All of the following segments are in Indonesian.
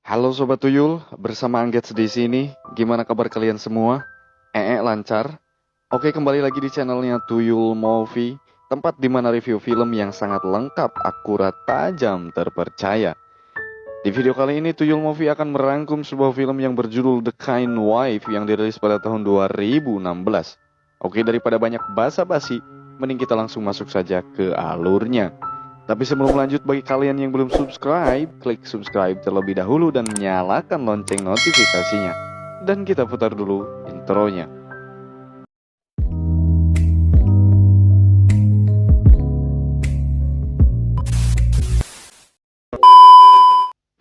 Halo Sobat Tuyul, bersama Anggets di sini. Gimana kabar kalian semua? Lancar? Oke, kembali lagi di channelnya Tuyul Movie, tempat di mana review film yang sangat lengkap, akurat, tajam, terpercaya. Di video kali ini Tuyul Movie akan merangkum sebuah film yang berjudul The Kind Wife yang dirilis pada tahun 2016. Oke, daripada banyak basa-basi, mending kita langsung masuk saja ke alurnya. Tapi sebelum lanjut, bagi kalian yang belum subscribe, klik subscribe terlebih dahulu dan nyalakan lonceng notifikasinya. Dan kita putar dulu intronya.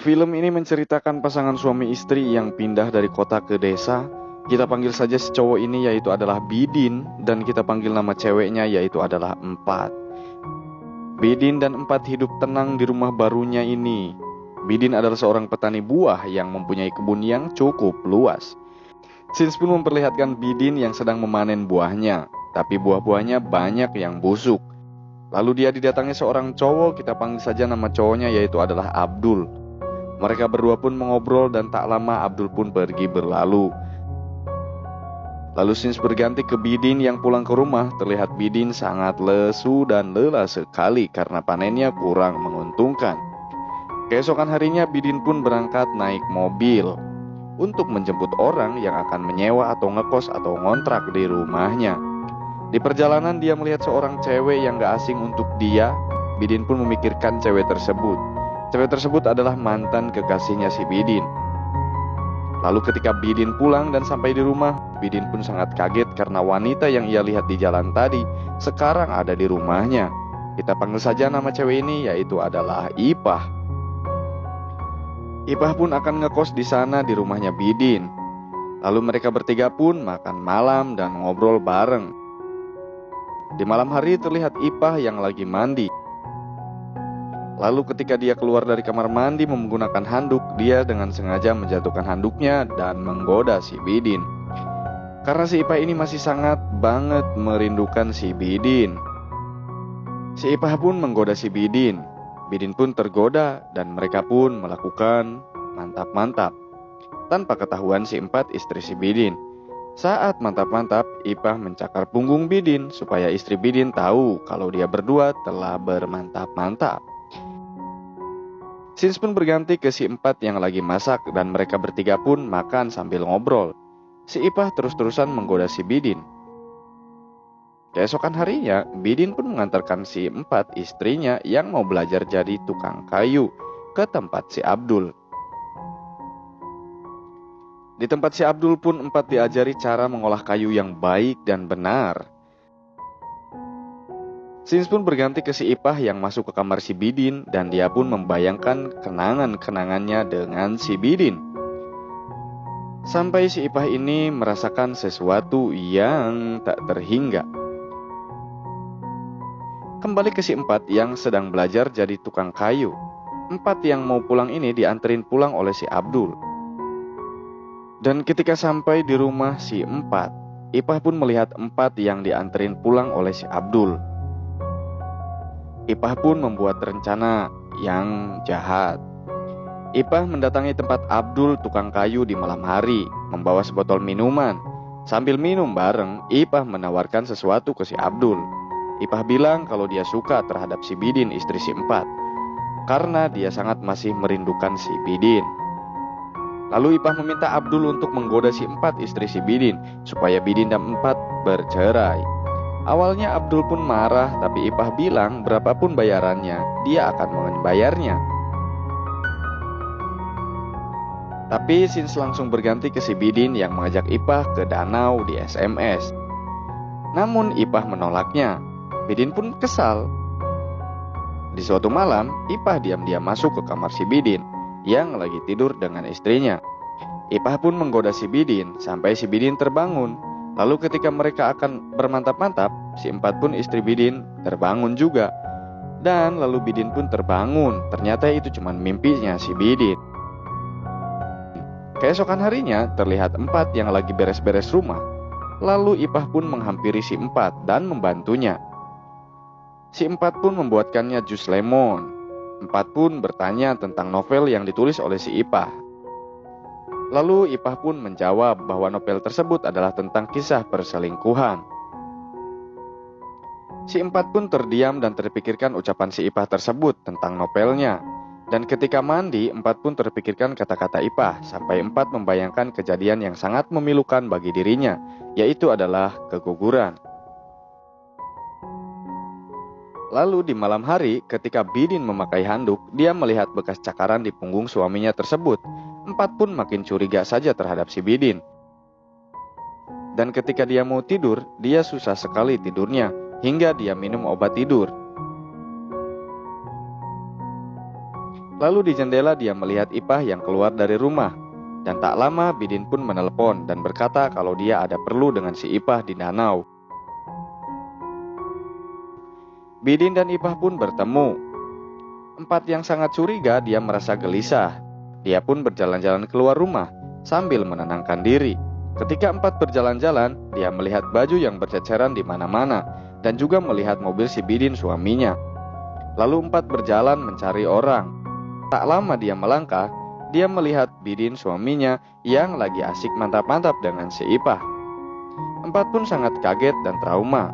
Film ini menceritakan pasangan suami istri yang pindah dari kota ke desa. Kita panggil saja si cowok ini yaitu adalah Bidin, dan kita panggil nama ceweknya yaitu adalah Empat. Bidin dan Empat hidup tenang di rumah barunya ini. Bidin adalah seorang petani buah yang mempunyai kebun yang cukup luas. Scenes pun memperlihatkan Bidin yang sedang memanen buahnya, tapi buah-buahnya banyak yang busuk. Lalu dia didatangi seorang cowok, kita panggil saja nama cowoknya yaitu adalah Abdul. Mereka berdua pun mengobrol dan tak lama Abdul pun pergi berlalu. Lalu scenes berganti ke Bidin yang pulang ke rumah. Terlihat Bidin sangat lesu dan lelah sekali karena panennya kurang menguntungkan. Keesokan harinya Bidin pun berangkat naik mobil untuk menjemput orang yang akan menyewa atau ngekos atau ngontrak di rumahnya. Di perjalanan dia melihat seorang cewek yang gak asing untuk dia. Bidin pun memikirkan cewek tersebut. Cewek tersebut adalah mantan kekasihnya si Bidin. Lalu ketika Bidin pulang dan sampai di rumah, Bidin pun sangat kaget karena wanita yang ia lihat di jalan tadi sekarang ada di rumahnya. Kita panggil saja nama cewek ini yaitu adalah Ipah. Ipah pun akan ngekos di sana di rumahnya Bidin. Lalu mereka bertiga pun makan malam dan ngobrol bareng. Di malam hari terlihat Ipah yang lagi mandi. Lalu ketika dia keluar dari kamar mandi menggunakan handuk, dia dengan sengaja menjatuhkan handuknya dan menggoda si Bidin. Karena si Ipah ini masih sangat banget merindukan si Bidin. Si Ipah pun menggoda si Bidin. Bidin pun tergoda dan mereka pun melakukan mantap-mantap tanpa ketahuan si Empat, istri si Bidin. Saat mantap-mantap, Ipah mencakar punggung Bidin supaya istri Bidin tahu kalau dia berdua telah bermantap-mantap. Scenes pun berganti ke si Empat yang lagi masak dan mereka bertiga pun makan sambil ngobrol. Si Ipah terus-terusan menggoda si Bidin. Keesokan harinya, Bidin pun mengantarkan si Empat, istrinya yang mau belajar jadi tukang kayu, ke tempat si Abdul. Di tempat si Abdul pun Empat diajari cara mengolah kayu yang baik dan benar. Scenes pun berganti ke si Ipah yang masuk ke kamar si Bidin dan dia pun membayangkan kenangan-kenangannya dengan si Bidin. Sampai si Ipah ini merasakan sesuatu yang tak terhingga. Kembali ke si Empat yang sedang belajar jadi tukang kayu. Empat yang mau pulang ini dianterin pulang oleh si Abdul. Dan ketika sampai di rumah si Empat, Ipah pun melihat Empat yang dianterin pulang oleh si Abdul. Ipah pun membuat rencana yang jahat. Ipah mendatangi tempat Abdul tukang kayu di malam hari, membawa sebotol minuman. Sambil minum bareng, Ipah menawarkan sesuatu ke si Abdul. Ipah bilang kalau dia suka terhadap si Bidin, istri si Empat, karena dia sangat masih merindukan si Bidin. Lalu Ipah meminta Abdul untuk menggoda si Empat, istri si Bidin, supaya Bidin dan Empat bercerai. Awalnya Abdul pun marah, tapi Ipah bilang berapapun bayarannya, dia akan membayarnya. Tapi scenes langsung berganti ke si Bidin yang mengajak Ipah ke danau di SMS. Namun Ipah menolaknya. Bidin pun kesal. Di suatu malam, Ipah diam-diam masuk ke kamar si Bidin yang lagi tidur dengan istrinya. Ipah pun menggoda si Bidin sampai si Bidin terbangun. Lalu ketika mereka akan bermantap-mantap, si Empat pun, istri Bidin, terbangun juga. Dan lalu Bidin pun terbangun. Ternyata itu cuma mimpinya si Bidin. Keesokan harinya terlihat Empat yang lagi beres-beres rumah. Lalu Ipah pun menghampiri si Empat dan membantunya. Si Empat pun membuatkannya jus lemon. Empat pun bertanya tentang novel yang ditulis oleh si Ipah. Lalu Ipah pun menjawab bahwa novel tersebut adalah tentang kisah perselingkuhan. Si Empat pun terdiam dan terpikirkan ucapan si Ipah tersebut tentang novelnya. Dan ketika mandi, Empat pun terpikirkan kata-kata Ipah, sampai Empat membayangkan kejadian yang sangat memilukan bagi dirinya, yaitu adalah keguguran. Lalu di malam hari, ketika Bidin memakai handuk, dia melihat bekas cakaran di punggung suaminya tersebut. Empat pun makin curiga saja terhadap si Bidin. Dan ketika dia mau tidur, dia susah sekali tidurnya, hingga dia minum obat tidur. Lalu di jendela dia melihat Ipah yang keluar dari rumah. Dan tak lama Bidin pun menelepon dan berkata kalau dia ada perlu dengan si Ipah di danau. Bidin dan Ipah pun bertemu. Empat yang sangat curiga, dia merasa gelisah. Dia pun berjalan-jalan keluar rumah sambil menenangkan diri. Ketika Empat berjalan-jalan, dia melihat baju yang berceceran di mana-mana dan juga melihat mobil si Bidin suaminya. Lalu Empat berjalan mencari orang. Tak lama dia melangkah, dia melihat Bidin suaminya yang lagi asik mantap-mantap dengan si Ipah. Empat pun sangat kaget dan trauma.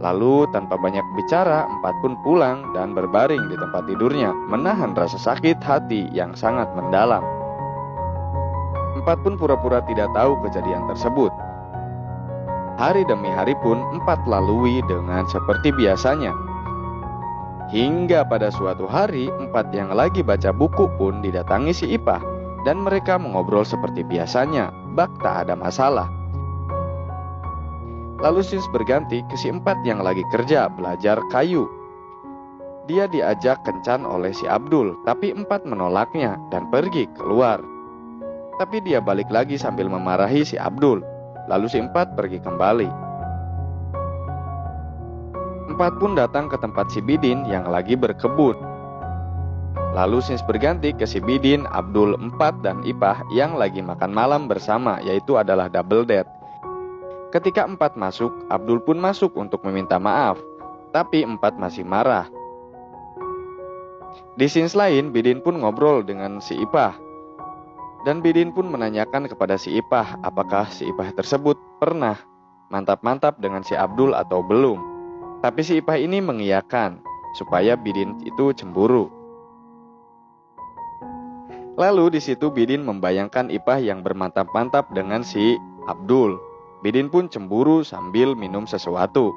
Lalu tanpa banyak bicara, Empat pun pulang dan berbaring di tempat tidurnya, menahan rasa sakit hati yang sangat mendalam. Empat pun pura-pura tidak tahu kejadian tersebut. Hari demi hari pun Empat lalui dengan seperti biasanya. Hingga pada suatu hari, Empat yang lagi baca buku pun didatangi si Ipah, dan mereka mengobrol seperti biasanya, bak tak ada masalah. Lalu scenes berganti ke si Empat yang lagi kerja belajar kayu. Dia diajak kencan oleh si Abdul, tapi Empat menolaknya dan pergi keluar. Tapi dia balik lagi sambil memarahi si Abdul. Lalu si Empat pergi kembali. Empat pun datang ke tempat si Bidin yang lagi berkebun. Lalu scenes berganti ke si Bidin, Abdul, Empat, dan Ipah yang lagi makan malam bersama, yaitu adalah double date. Ketika Empat masuk, Abdul pun masuk untuk meminta maaf, tapi Empat masih marah. Di scenes lain, Bidin pun ngobrol dengan si Ipah. Dan Bidin pun menanyakan kepada si Ipah apakah si Ipah tersebut pernah mantap-mantap dengan si Abdul atau belum. Tapi si Ipah ini mengiyakan, supaya Bidin itu cemburu. Lalu di situ Bidin membayangkan Ipah yang bermantap-mantap dengan si Abdul. Bidin pun cemburu sambil minum sesuatu.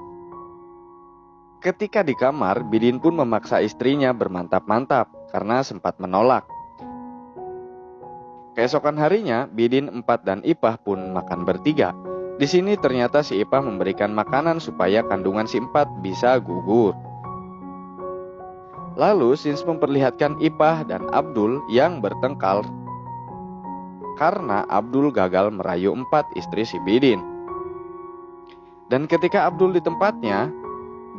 Ketika di kamar, Bidin pun memaksa istrinya bermantap-mantap karena sempat menolak. Keesokan harinya, Bidin, Empat, dan Ipah pun makan bertiga. Di sini ternyata si Ipah memberikan makanan supaya kandungan si Empat bisa gugur. Lalu scenes memperlihatkan Ipah dan Abdul yang bertengkar karena Abdul gagal merayu Empat, istri si Bidin. Dan ketika Abdul di tempatnya,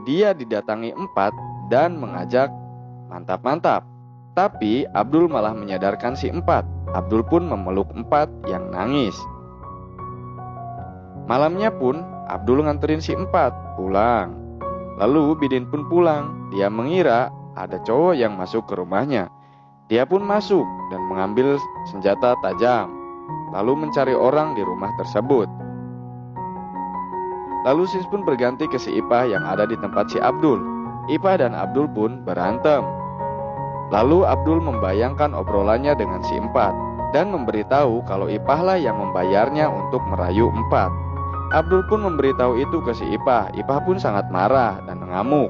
dia didatangi Empat dan mengajak mantap-mantap. Tapi Abdul malah menyadarkan si Empat. Abdul pun memeluk Empat yang nangis. Malamnya pun Abdul nganterin si Empat pulang. Lalu Bidin pun pulang. Dia mengira ada cowok yang masuk ke rumahnya. Dia pun masuk dan mengambil senjata tajam, lalu mencari orang di rumah tersebut. Lalu scenes pun berganti ke si Ipah yang ada di tempat si Abdul. Ipah dan Abdul pun berantem. Lalu Abdul membayangkan obrolannya dengan si Empat dan memberitahu kalau Ipahlah yang membayarnya untuk merayu Empat. Abdul pun memberitahu itu ke si Ipah. Ipah pun sangat marah dan mengamuk.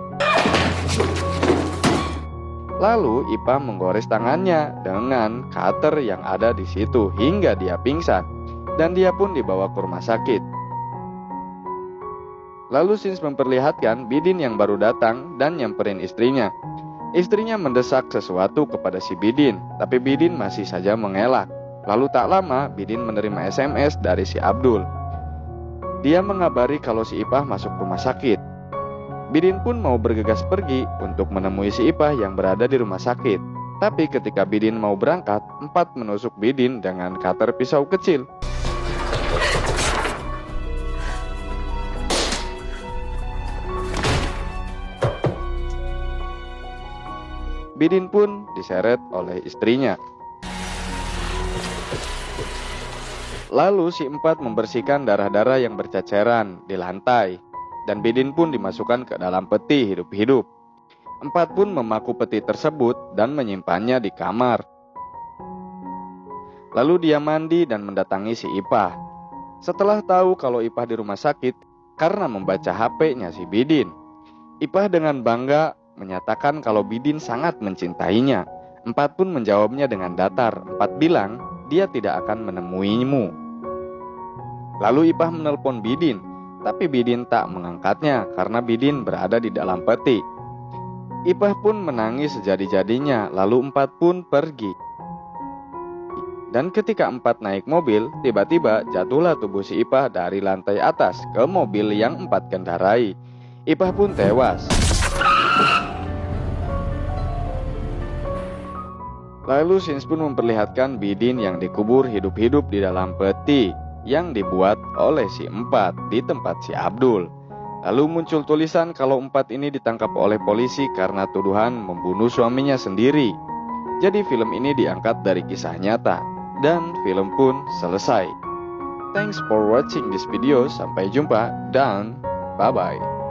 Lalu Ipah menggores tangannya dengan cutter yang ada di situ hingga dia pingsan, dan dia pun dibawa ke rumah sakit. Lalu scenes memperlihatkan Bidin yang baru datang dan nyamperin istrinya. Istrinya mendesak sesuatu kepada si Bidin, tapi Bidin masih saja mengelak. Lalu tak lama Bidin menerima SMS dari si Abdul. Dia mengabari kalau si Ipah masuk rumah sakit. Bidin pun mau bergegas pergi untuk menemui si Ipah yang berada di rumah sakit. Tapi ketika Bidin mau berangkat, Empat menusuk Bidin dengan cutter pisau kecil. Bidin pun diseret oleh istrinya. Lalu si Empat membersihkan darah-darah yang berceceran di lantai, dan Bidin pun dimasukkan ke dalam peti hidup-hidup. Empat pun memaku peti tersebut dan menyimpannya di kamar. Lalu dia mandi dan mendatangi si Ipah. Setelah tahu kalau Ipah di rumah sakit karena membaca HP-nya si Bidin, Ipah dengan bangga menyatakan kalau Bidin sangat mencintainya. Empat pun menjawabnya dengan datar. Empat bilang dia tidak akan menemuimu. Lalu Ipah menelpon Bidin, tapi Bidin tak mengangkatnya karena Bidin berada di dalam peti. Ipah pun menangis sejadi-jadinya, lalu Empat pun pergi. Dan ketika Empat naik mobil, tiba-tiba jatuhlah tubuh si Ipah dari lantai atas ke mobil yang Empat kendarai. Ipah pun tewas. Lalu scenes pun memperlihatkan Bidin yang dikubur hidup-hidup di dalam peti yang dibuat oleh si Empat di tempat si Abdul. Lalu muncul tulisan kalau Empat ini ditangkap oleh polisi karena tuduhan membunuh suaminya sendiri. Jadi film ini diangkat dari kisah nyata dan film pun selesai. Thanks for watching this video. Sampai jumpa dan bye-bye.